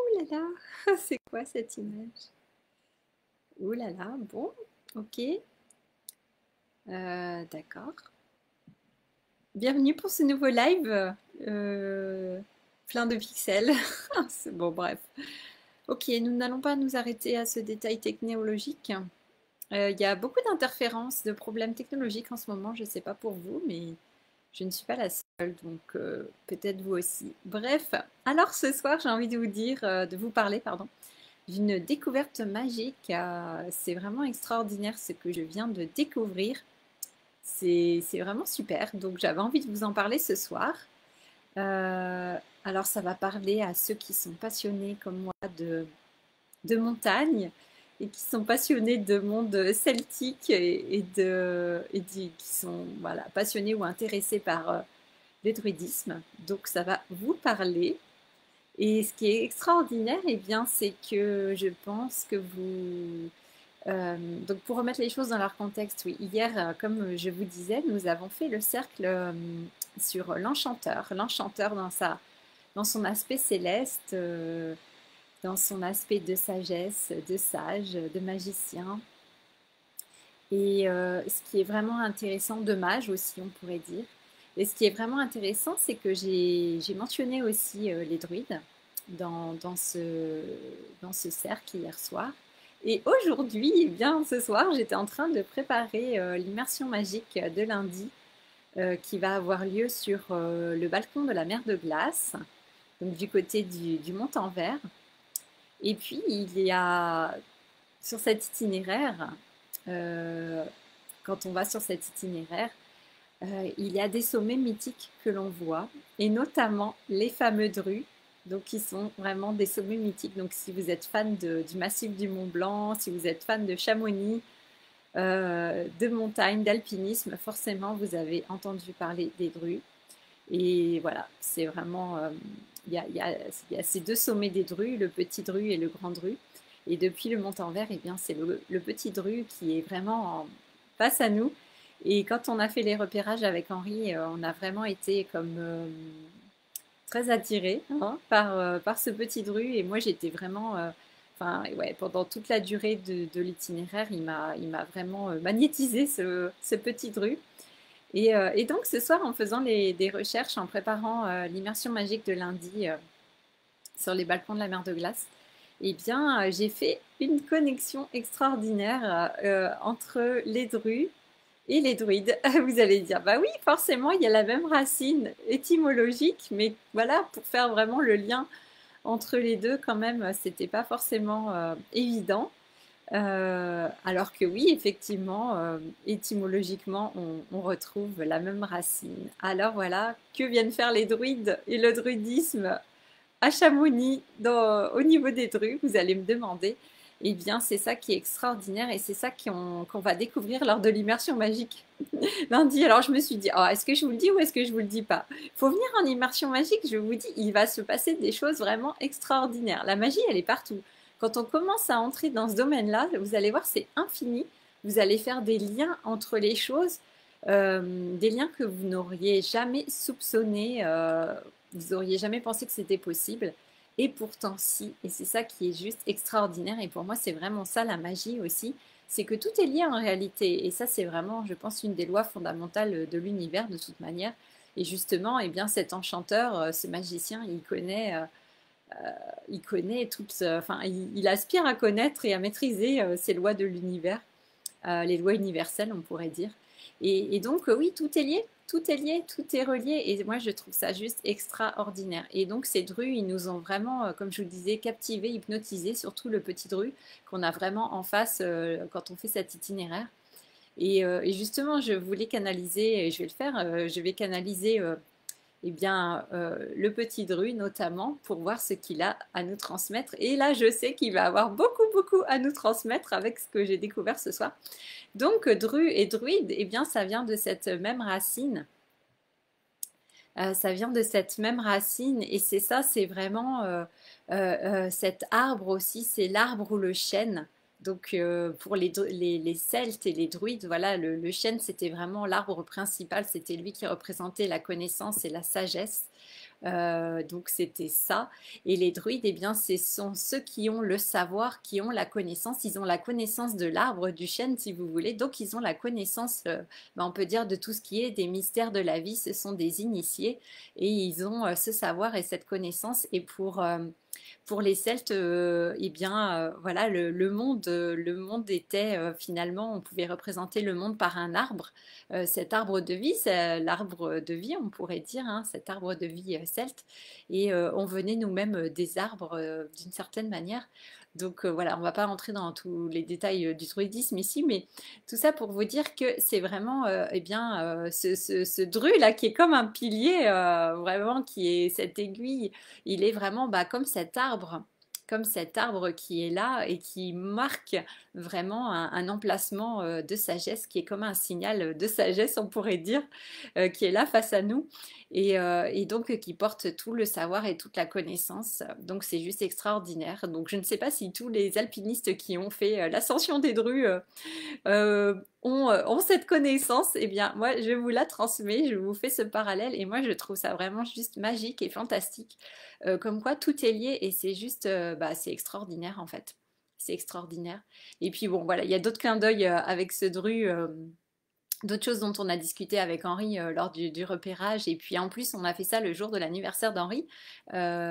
Ouh là là, c'est quoi cette image? Ouh là là, bon, ok, d'accord. Bienvenue pour ce nouveau live, euh, plein de pixels. Bon, bref. Ok, nous n'allons pas nous arrêter à ce détail technologique. Il y a beaucoup d'interférences, de problèmes technologiques en ce moment, je ne sais pas pour vous, mais je ne suis pas la seule, donc peut-être vous aussi. Bref, alors ce soir, j'ai envie de vous dire, de vous parler, pardon, d'une découverte magique. C'est vraiment extraordinaire ce que je viens de découvrir. C'est vraiment super. Donc j'avais envie de vous en parler ce soir. Euh, alors ça va parler à ceux qui sont passionnés comme moi de montagne et qui sont passionnés de monde celtique qui sont voilà, passionnés ou intéressés par le druidisme. Donc ça va vous parler. Et ce qui est extraordinaire, eh bien, c'est que je pense que vous... donc pour remettre les choses dans leur contexte, oui, hier, comme je vous disais, nous avons fait le cercle sur l'enchanteur. L'enchanteur dans son aspect céleste, dans son aspect de sagesse, de sage, de magicien. Et ce qui est vraiment intéressant, de mage aussi, on pourrait dire. Et ce qui est vraiment intéressant, c'est que j'ai mentionné aussi les druides dans ce cercle hier soir. Et aujourd'hui, eh bien, ce soir, j'étais en train de préparer l'immersion magique de lundi qui va avoir lieu sur le balcon de la mer de glace, donc du côté du Mont-en-Vert. Et puis, il y a sur cet itinéraire, euh, quand on va sur cet itinéraire, il y a des sommets mythiques que l'on voit, et notamment les fameux drus, donc qui sont vraiment des sommets mythiques. Donc si vous êtes fan du massif du Mont Blanc, si vous êtes fan de Chamonix, de montagne, d'alpinisme, forcément vous avez entendu parler des drus. Et voilà, c'est vraiment, il y a ces deux sommets des drus, le petit dru et le grand dru. Et depuis le Mont-en-Vert, eh bien, c'est le petit dru qui est vraiment face à nous. Et quand on a fait les repérages avec Henri, on a vraiment été comme très attirés hein, par ce petit dru. Et moi, j'étais vraiment, enfin, ouais, pendant toute la durée de l'itinéraire, il m'a vraiment magnétisé ce petit dru. Et donc ce soir, en faisant des recherches, en préparant l'immersion magique de lundi sur les balcons de la mer de glace, eh bien, j'ai fait une connexion extraordinaire entre les drus et les druides. Vous allez dire, bah oui, forcément, il y a la même racine étymologique, mais voilà, pour faire vraiment le lien entre les deux, quand même, c'était pas forcément évident. Alors que oui, effectivement, étymologiquement, on retrouve la même racine. Alors voilà, que viennent faire les druides et le druidisme à Chamonix au niveau des drues, vous allez me demander. Eh bien, c'est ça qui est extraordinaire et c'est ça qu'on va découvrir lors de l'immersion magique lundi. Alors, je me suis dit, oh, est-ce que je vous le dis ou est-ce que je vous le dis pas? Il faut venir en immersion magique, je vous dis, il va se passer des choses vraiment extraordinaires. La magie, elle est partout. Quand on commence à entrer dans ce domaine-là, vous allez voir, c'est infini. Vous allez faire des liens entre les choses, des liens que vous n'auriez jamais soupçonnés, vous n'auriez jamais pensé que c'était possible. Et pourtant, si. Et c'est ça qui est juste extraordinaire. Et pour moi, c'est vraiment ça la magie aussi, c'est que tout est lié en réalité. Et ça, c'est vraiment, je pense, une des lois fondamentales de l'univers de toute manière. Et justement, eh bien, cet enchanteur, ce magicien, il connaît toutes, enfin, il aspire à connaître et à maîtriser ces lois de l'univers, les lois universelles, on pourrait dire. Et donc, oui, tout est lié, tout est lié, tout est relié. Et moi, je trouve ça juste extraordinaire. Et donc, ces drus, ils nous ont vraiment, comme je vous le disais, captivés, hypnotisés, surtout le petit dru qu'on a vraiment en face quand on fait cet itinéraire. Et justement, je voulais canaliser, et je vais le faire, je vais canaliser eh bien, le petit dru notamment pour voir ce qu'il a à nous transmettre. Et là, je sais qu'il va avoir beaucoup, beaucoup à nous transmettre avec ce que j'ai découvert ce soir. Donc, dru et druide, eh bien, ça vient de cette même racine. Ça vient de cette même racine et c'est ça, c'est vraiment cet arbre aussi, c'est l'arbre ou le chêne. Donc pour les Celtes et les druides, voilà, le chêne c'était vraiment l'arbre principal, c'était lui qui représentait la connaissance et la sagesse. Donc c'était ça. Et les druides, eh bien, ce sont ceux qui ont le savoir, qui ont la connaissance. Ils ont la connaissance de l'arbre, du chêne, si vous voulez. Donc ils ont la connaissance, on peut dire, de tout ce qui est des mystères de la vie. Ce sont des initiés et ils ont ce savoir et cette connaissance. Et pour les Celtes, eh bien, voilà, le monde était finalement, on pouvait représenter le monde par un arbre. Cet arbre de vie, c'est l'arbre de vie, on pourrait dire, hein, cet arbre de vie celte. Et on venait nous-mêmes des arbres d'une certaine manière. Donc voilà, on ne va pas rentrer dans tous les détails du druidisme ici, mais tout ça pour vous dire que c'est vraiment, eh bien, ce dru là qui est comme un pilier, vraiment qui est cette aiguille, il est vraiment comme cet arbre qui est là et qui marque vraiment un emplacement de sagesse qui est comme un signal de sagesse, on pourrait dire, qui est là face à nous et donc qui porte tout le savoir et toute la connaissance. Donc c'est juste extraordinaire. Donc je ne sais pas si tous les alpinistes qui ont fait l'ascension des Drus ont cette connaissance, eh bien, moi, je vous la transmets, je vous fais ce parallèle, et moi, je trouve ça vraiment juste magique et fantastique. Comme quoi, tout est lié, et c'est juste, bah, c'est extraordinaire, en fait. C'est extraordinaire. Et puis, bon, voilà, il y a d'autres clins d'œil avec ce dru. D'autres choses dont on a discuté avec Henri lors du repérage. Et puis en plus, on a fait ça le jour de l'anniversaire d'Henri.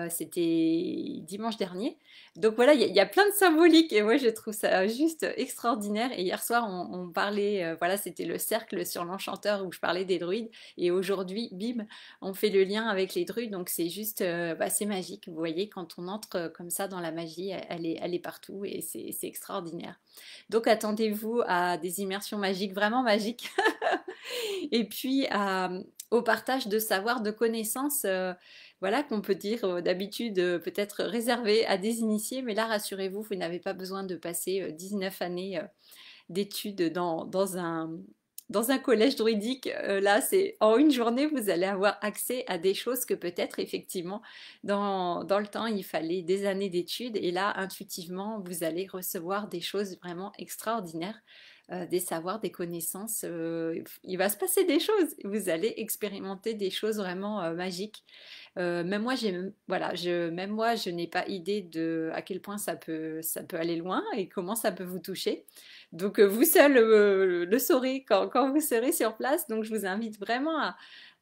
C'était dimanche dernier. Donc voilà, il y a plein de symboliques et moi je trouve ça juste extraordinaire. Et hier soir, on parlait, voilà, c'était le cercle sur l'enchanteur où je parlais des druides. Et aujourd'hui, bim, on fait le lien avec les druides. Donc c'est juste, bah, c'est magique. Vous voyez, quand on entre comme ça dans la magie, elle est partout et c'est extraordinaire. Donc attendez-vous à des immersions magiques, vraiment magiques, et puis au partage de savoir, de connaissances, voilà, qu'on peut dire d'habitude peut-être réservé à des initiés, mais là rassurez-vous, vous n'avez pas besoin de passer 19 années d'études dans un collège druidique. Là, c'est en une journée, vous allez avoir accès à des choses que peut-être effectivement dans le temps, il fallait des années d'études. Et là, intuitivement, vous allez recevoir des choses vraiment extraordinaires. Des savoirs, des connaissances, il va se passer des choses, vous allez expérimenter des choses vraiment magiques. Même moi, voilà, même moi, je n'ai pas idée de à quel point ça peut aller loin et comment ça peut vous toucher. Donc, vous seul le saurez quand vous serez sur place. Donc, je vous invite vraiment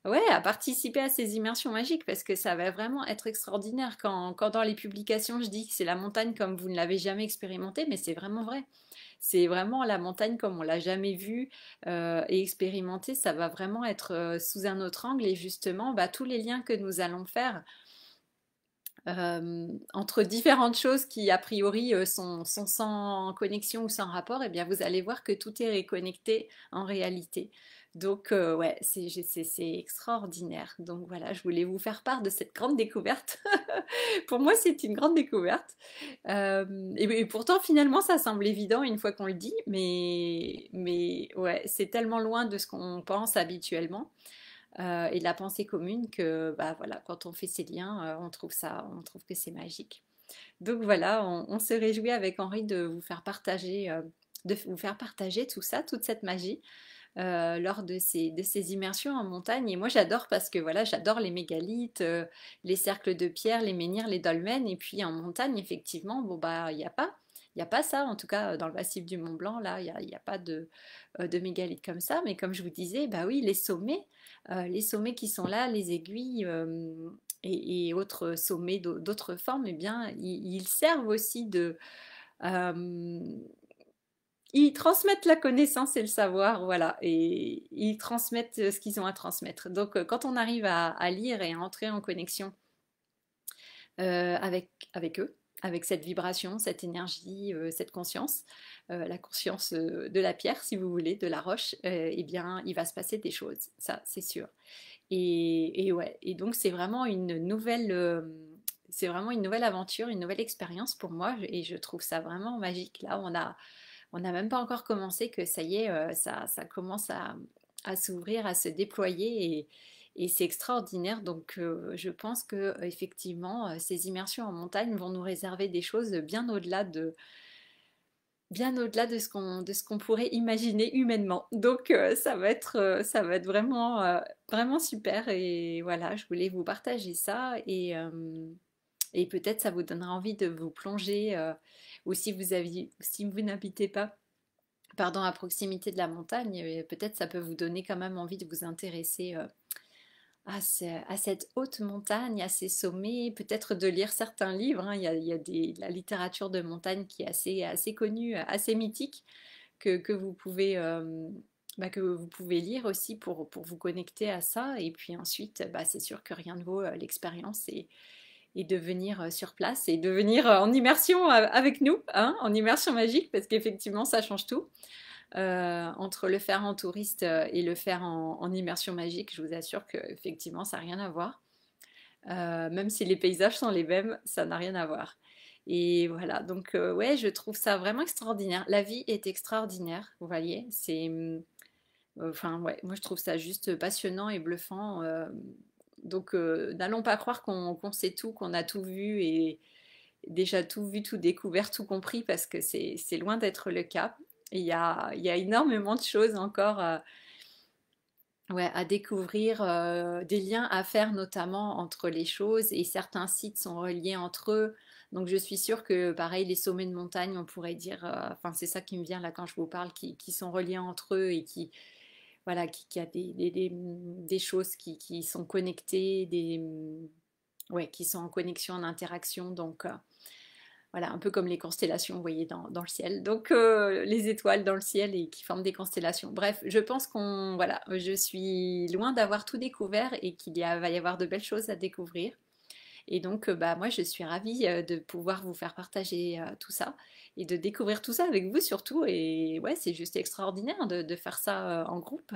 ouais, à participer à ces immersions magiques parce que ça va vraiment être extraordinaire. Quand dans les publications, je dis que c'est la montagne comme vous ne l'avez jamais expérimenté, mais c'est vraiment vrai. C'est vraiment la montagne comme on l'a jamais vue et expérimentée. Ça va vraiment être sous un autre angle et justement, bah, tous les liens que nous allons faire entre différentes choses qui a priori sont sans connexion ou sans rapport, et bien vous allez voir que tout est reconnecté en réalité. Donc ouais, c'est extraordinaire. Donc voilà, je voulais vous faire part de cette grande découverte. Pour moi, c'est une grande découverte. Et pourtant, finalement, ça semble évident une fois qu'on le dit, mais ouais, c'est tellement loin de ce qu'on pense habituellement et de la pensée commune que bah, voilà, quand on fait ces liens, on trouve que c'est magique. Donc voilà, on se réjouit avec Henri de vous faire partager tout ça, toute cette magie. Lors de ces immersions en montagne. Et moi, j'adore parce que voilà, j'adore les mégalithes, les cercles de pierre, les menhirs, les dolmens. Et puis en montagne, effectivement, bon, bah, il y a pas ça, en tout cas dans le massif du Mont Blanc, là, il y a pas de mégalithes comme ça. Mais comme je vous disais, bah oui, les sommets qui sont là, les aiguilles et autres sommets d'autres formes, eh bien, ils servent aussi euh, ils transmettent la connaissance et le savoir, voilà, et ils transmettent ce qu'ils ont à transmettre. Donc, quand on arrive à lire et à entrer en connexion avec eux, avec cette vibration, cette énergie, cette conscience, la conscience de la pierre, si vous voulez, de la roche, eh bien, il va se passer des choses, ça, c'est sûr. Et ouais, et donc c'est vraiment une nouvelle aventure, une nouvelle expérience pour moi, et je trouve ça vraiment magique. Là, on n'a même pas encore commencé que ça y est, ça commence à s'ouvrir, à se déployer et c'est extraordinaire. Donc je pense que effectivement ces immersions en montagne vont nous réserver des choses bien au-delà bien au-delà de ce qu'on pourrait imaginer humainement. Donc ça va être vraiment, vraiment super. Et voilà, je voulais vous partager ça et peut-être ça vous donnera envie de vous plonger ou si vous n'habitez pas pardon, à proximité de la montagne, peut-être ça peut vous donner quand même envie de vous intéresser à cette haute montagne, à ces sommets, peut-être de lire certains livres, hein. Il y a la littérature de montagne qui est assez connue, assez mythique, que vous pouvez, que vous pouvez lire aussi pour vous connecter à ça. Et puis ensuite, bah, c'est sûr que rien ne vaut l'expérience et de venir sur place et de venir en immersion avec nous, hein, en immersion magique, parce qu'effectivement, ça change tout. Entre le faire en touriste et le faire en immersion magique, je vous assure que effectivement ça n'a rien à voir. Même si les paysages sont les mêmes, ça n'a rien à voir. Et voilà, donc ouais, je trouve ça vraiment extraordinaire. La vie est extraordinaire, vous voyez. Enfin ouais, moi je trouve ça juste passionnant et bluffant. Donc n'allons pas croire qu'on sait tout, qu'on a tout vu et déjà tout vu, tout découvert, tout compris, parce que c'est loin d'être le cas. Il y a énormément de choses encore ouais, à découvrir, des liens à faire notamment entre les choses, et certains sites sont reliés entre eux. Donc je suis sûre que pareil, les sommets de montagne, on pourrait dire, enfin c'est ça qui me vient là quand je vous parle, qui sont reliés entre eux et qui, voilà, qui a des choses qui sont connectées, ouais, qui sont en connexion, en interaction. Donc voilà, un peu comme les constellations, vous voyez, dans le ciel. Donc, les étoiles dans le ciel et qui forment des constellations. Bref, je pense voilà, je suis loin d'avoir tout découvert et va y avoir de belles choses à découvrir. Et donc, bah, moi, je suis ravie de pouvoir vous faire partager tout ça et de découvrir tout ça avec vous surtout. Et ouais, c'est juste extraordinaire de faire ça en groupe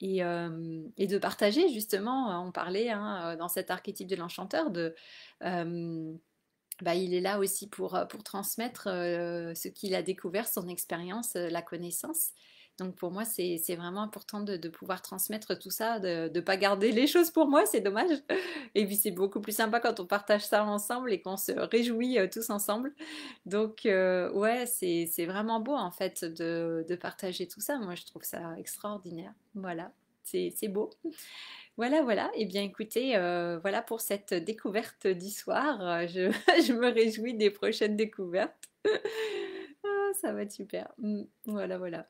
et de partager justement. On parlait hein, dans cet archétype de l'enchanteur euh, bah, il est là aussi pour transmettre ce qu'il a découvert, son expérience, la connaissance. Donc pour moi, c'est vraiment important de pouvoir transmettre tout ça, de ne pas garder les choses pour moi, c'est dommage. Et puis c'est beaucoup plus sympa quand on partage ça ensemble et qu'on se réjouit tous ensemble. Donc ouais, c'est vraiment beau en fait de partager tout ça. Moi, je trouve ça extraordinaire. Voilà, c'est beau. Voilà, voilà. Eh bien, écoutez, voilà pour cette découverte d'histoire. Je me réjouis des prochaines découvertes. Ah, ça va être super. Voilà, voilà.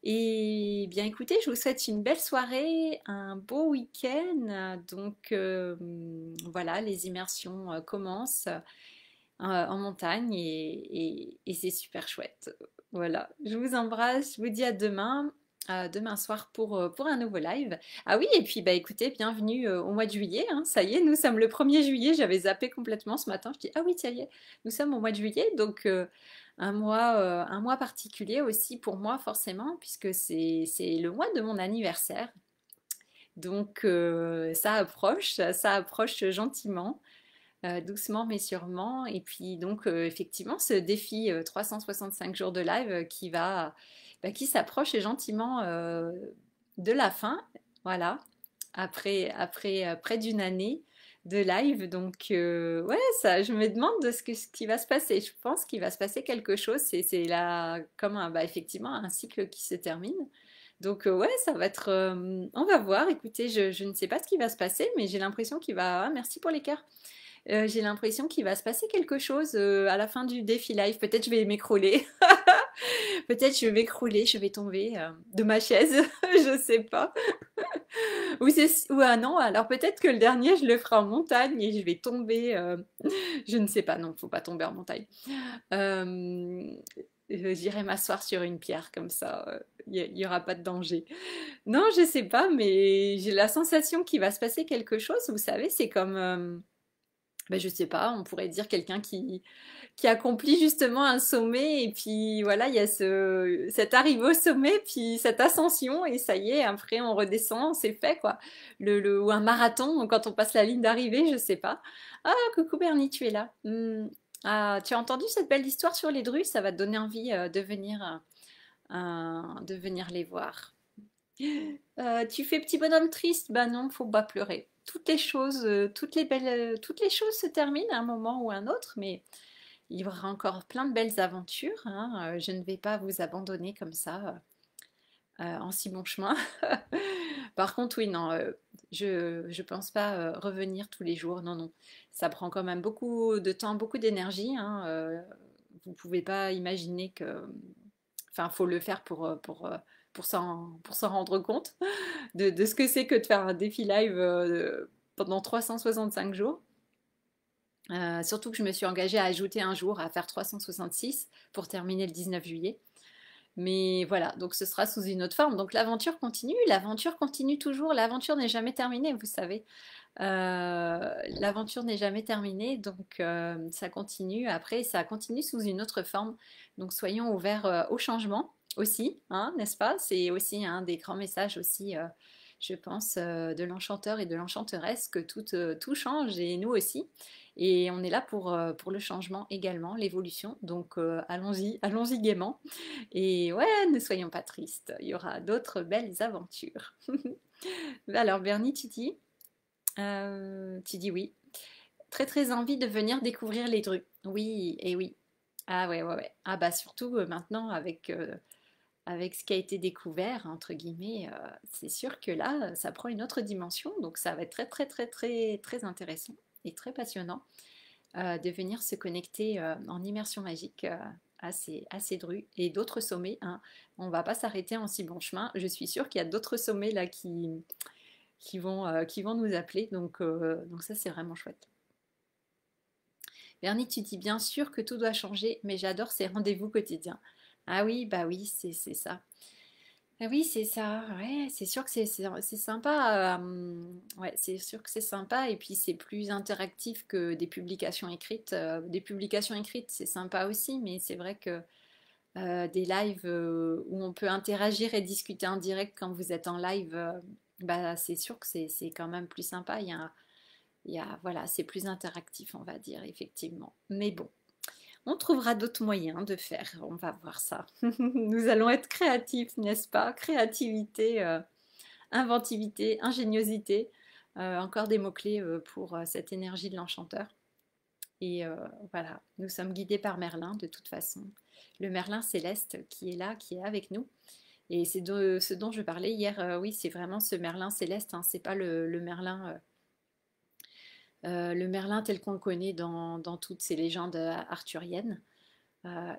Et bien, écoutez, je vous souhaite une belle soirée, un beau week-end. Donc, voilà, les immersions commencent en montagne et c'est super chouette. Voilà, je vous embrasse, je vous dis à demain soir pour un nouveau live. Ah oui, et puis bah écoutez, bienvenue au mois de juillet, hein. Ça y est, nous sommes le 1er juillet, j'avais zappé complètement ce matin, je dis ah oui, ça y est, nous sommes au mois de juillet, donc un mois particulier aussi pour moi forcément, puisque c'est le mois de mon anniversaire. Donc ça approche gentiment doucement mais sûrement. Et puis donc effectivement ce défi 365 jours de live qui s'approche gentiment de la fin. Voilà, après près d'une année de live. Donc ouais, ça, je me demande ce qui va se passer. Je pense qu'il va se passer quelque chose. C'est là comme effectivement un cycle qui se termine. Donc ouais, ça va être... on va voir. Écoutez, je ne sais pas ce qui va se passer, mais j'ai l'impression qu'il va... Ah, merci pour les cœurs. J'ai l'impression qu'il va se passer quelque chose à la fin du défi live. Peut-être je vais m'écrouler. Peut-être je vais m'écrouler, je vais tomber de ma chaise. Je sais pas. Ou ah non, alors peut-être que le dernier je le ferai en montagne et je vais tomber. Je ne sais pas, non, faut pas tomber en montagne. Euh, J'irai m'asseoir sur une pierre comme ça, il n'y aura pas de danger. Non, je sais pas, mais j'ai la sensation qu'il va se passer quelque chose. Vous savez, c'est comme je sais pas, on pourrait dire quelqu'un qui accomplit justement un sommet et puis voilà, il y a cette arrivée au sommet, puis cette ascension et ça y est, après on redescend, c'est fait quoi. Ou un marathon, quand on passe la ligne d'arrivée, je sais pas. Ah, coucou Bernie, tu es là. Ah, tu as entendu cette belle histoire sur les Drus? Ça va te donner envie de venir les voir. Tu fais petit bonhomme triste? Bah non, faut pas pleurer. Toutes les choses se terminent à un moment ou à un autre, mais il y aura encore plein de belles aventures, hein. Je ne vais pas vous abandonner comme ça en si bon chemin. Par contre, oui, non, je ne pense pas revenir tous les jours. Non, non. Ça prend quand même beaucoup de temps, beaucoup d'énergie, hein. Vous ne pouvez pas imaginer que... Enfin, il faut le faire pour s'en rendre compte de ce que c'est que de faire un défi live pendant 365 jours. Surtout que je me suis engagée à ajouter un jour, à faire 366 pour terminer le 19 juillet. Mais voilà, donc ce sera sous une autre forme. Donc l'aventure continue toujours, l'aventure n'est jamais terminée, vous savez. L'aventure n'est jamais terminée, donc ça continue. Après, ça continue sous une autre forme. Donc soyons ouverts au changement aussi, hein, n'est-ce pas? C'est aussi un des grands messages aussi, je pense, de l'enchanteur et de l'enchanteresse, que tout change et nous aussi. Et on est là pour le changement également, l'évolution. Donc allons-y, allons-y gaiement. Et ouais, ne soyons pas tristes, il y aura d'autres belles aventures. Alors Bernie, tu dis oui. Très très envie de venir découvrir les drues. Oui, et oui. Ah ouais, ouais, ouais. Ah bah surtout maintenant avec ce qui a été découvert, entre guillemets, c'est sûr que là, ça prend une autre dimension. Donc ça va être très très très très très intéressant et très passionnant de venir se connecter en immersion magique à ces drues et d'autres sommets, hein. On ne va pas s'arrêter en si bon chemin. Je suis sûre qu'il y a d'autres sommets là qui vont nous appeler. Donc ça, c'est vraiment chouette. Bernie, tu dis bien sûr que tout doit changer, mais j'adore ces rendez-vous quotidiens. Ah oui, bah oui, c'est ça. Ah oui, c'est ça. Ouais, c'est sûr que c'est sympa. Ouais, c'est sûr que c'est sympa. Et puis, c'est plus interactif que des publications écrites. Des publications écrites, c'est sympa aussi, mais c'est vrai que des lives où on peut interagir et discuter en direct quand vous êtes en live, bah, c'est sûr que c'est quand même plus sympa. Voilà, c'est plus interactif, on va dire, effectivement. Mais bon, on trouvera d'autres moyens de faire. On va voir ça. Nous allons être créatifs, n'est-ce pas? Créativité, inventivité, ingéniosité. Encore des mots-clés pour cette énergie de l'enchanteur. Et voilà, nous sommes guidés par Merlin de toute façon. Le Merlin céleste qui est là, qui est avec nous. Et c'est de ce dont je parlais hier. Oui, c'est vraiment ce Merlin céleste, hein. C'est pas le Merlin tel qu'on le connaît dans toutes ces légendes arthuriennes.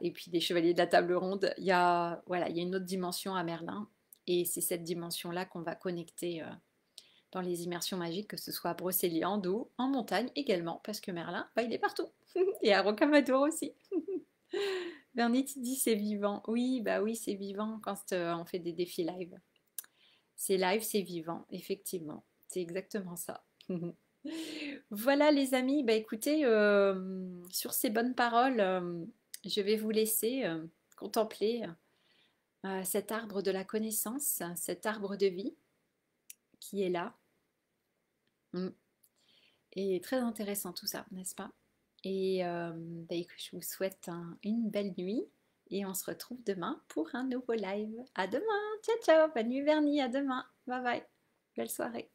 Et puis des chevaliers de la table ronde. Voilà, il y a une autre dimension à Merlin. Et c'est cette dimension-là qu'on va connecter dans les immersions magiques, que ce soit à Brocéliande ou en montagne également, parce que Merlin, bah, il est partout. Et à Rocamadour aussi. Bernie, tu dis c'est vivant. Oui, bah oui, c'est vivant quand on fait des défis live. C'est live, c'est vivant, effectivement. C'est exactement ça. Voilà les amis, bah écoutez, sur ces bonnes paroles, je vais vous laisser contempler cet arbre de la connaissance, cet arbre de vie qui est là. Mm. Et très intéressant tout ça, n'est-ce pas? Et bah, je vous souhaite une belle nuit et on se retrouve demain pour un nouveau live. À demain, ciao ciao, bonne nuit Bernie, à demain, bye bye, belle soirée.